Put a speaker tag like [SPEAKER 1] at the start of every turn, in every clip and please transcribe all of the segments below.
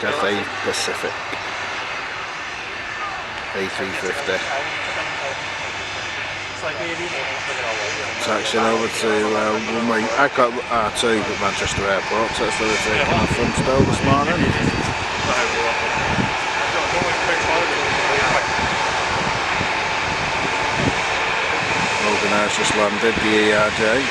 [SPEAKER 1] Cathey Pacific A350. Taxiing over to runway R2 at Manchester Airport, so that's where we're taking off from Stowe this morning. Logan has just landed the ERJ.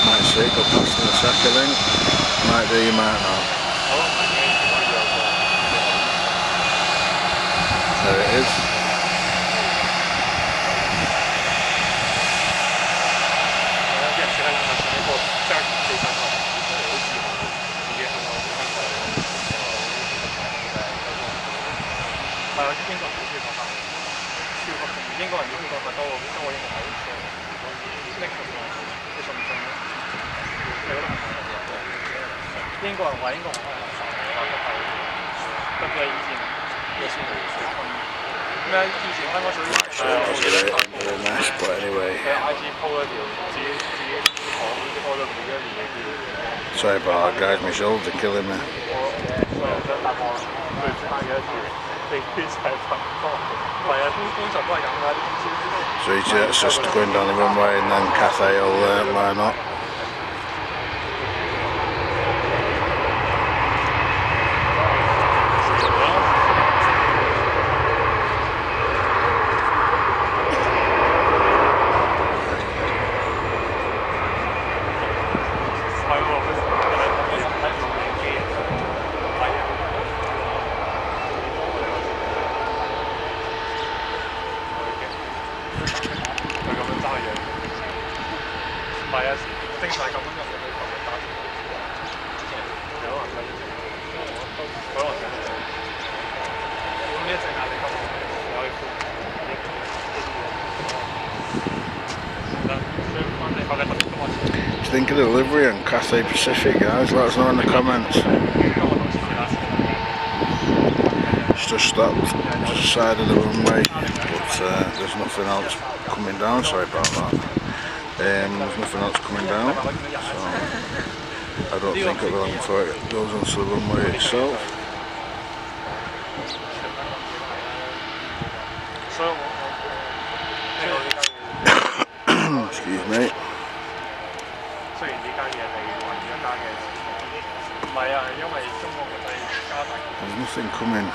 [SPEAKER 1] Might see it go past in a sec, I think. Might do, you might not. There it is. Nice, but anyway. Sorry about that, guys, my shoulder's killing me. So it's just going down the runway and then Cathey will line up. What do you think of the delivery on Cathey Pacific, guys? Let us know in the comments. It's just stopped just side of the runway, but there's nothing else coming down. Sorry about that. There's nothing else coming down, so I don't think it'll be long before it goes onto the runway itself. Excuse me. There's nothing coming.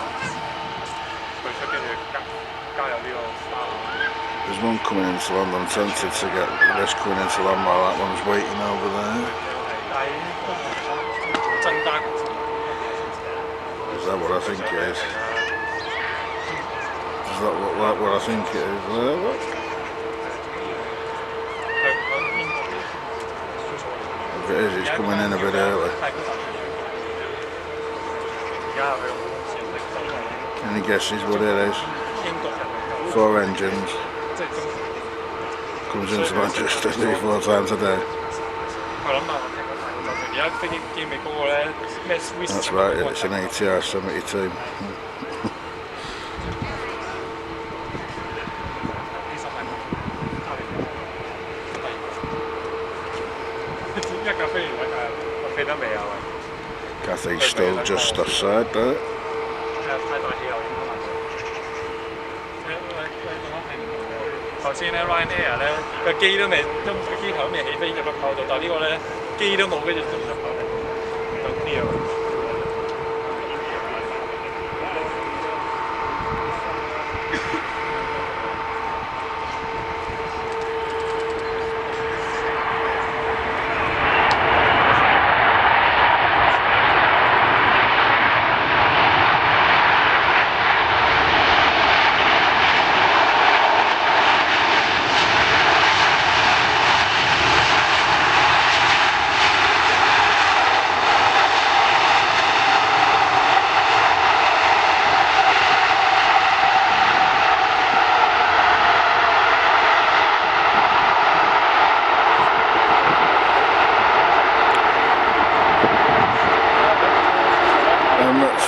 [SPEAKER 1] There's one coming into land. I'm tempted to get this coming into land while that one's waiting over there. Is that what I think it is? Does that look like what I think it is? There, look. If it is, it's coming in a bit early. Any guesses what it is? 4 engines. Comes into Manchester 3-4 times a day. That's right, it's an ATR 72. Cathey's still just offside there.
[SPEAKER 2] Ryanair 咧個機都未，個機頭未起飛入個跑道，但係呢個咧機都冇，跟住就入跑道，就呢樣。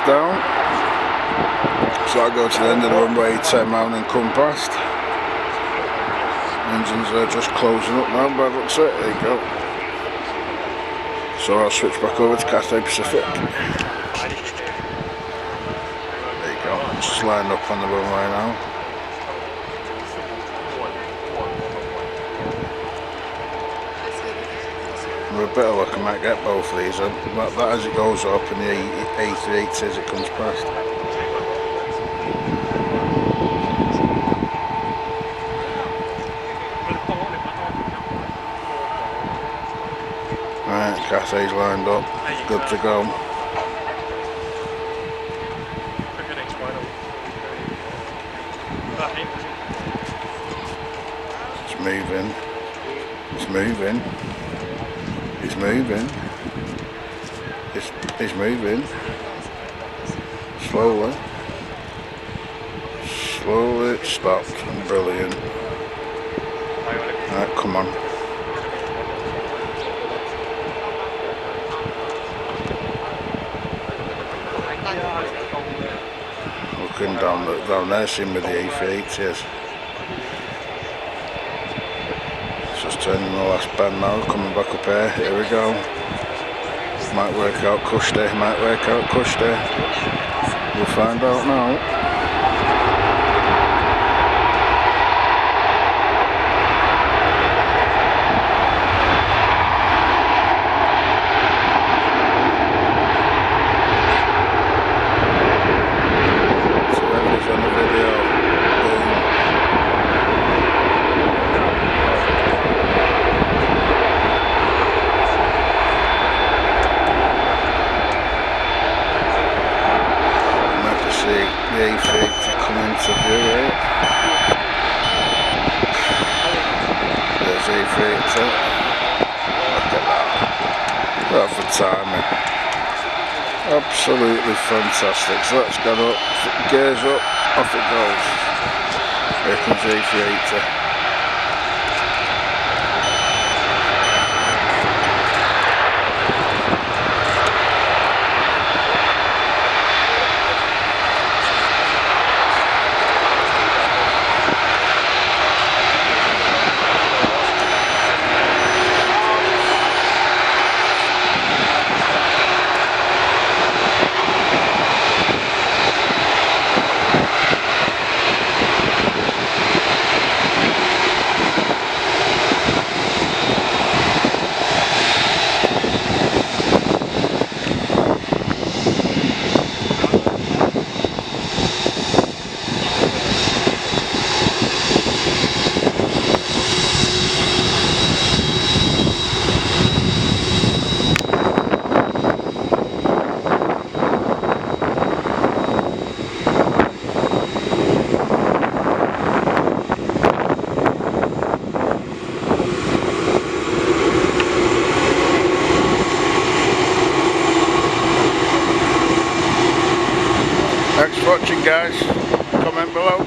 [SPEAKER 1] down. So I go to the end of the runway, turn around and come past. Engines are just closing up now, but that's it, there you go. So I'll switch back over to Cathay Pacific. There you go, just lined up on the runway now. With a bit of luck I might get both of these, that as it goes up and the A380 as it comes past. Right, Cathay's lined up, good to go. It's moving, it's moving, it's moving, it's moving, slowly, it's stopped, brilliant. Right, come on. Looking down there, seeing with the A380s. Just turning the last bend now, coming back up here we go. Might work out Cushty, might work out Cushty. We'll find out now. The A380 come into view here. There's A380. Look at that. That's the timing. Absolutely fantastic. So that's gone up, gears up, off it goes. Here comes A380. Thanks for watching guys, comment below.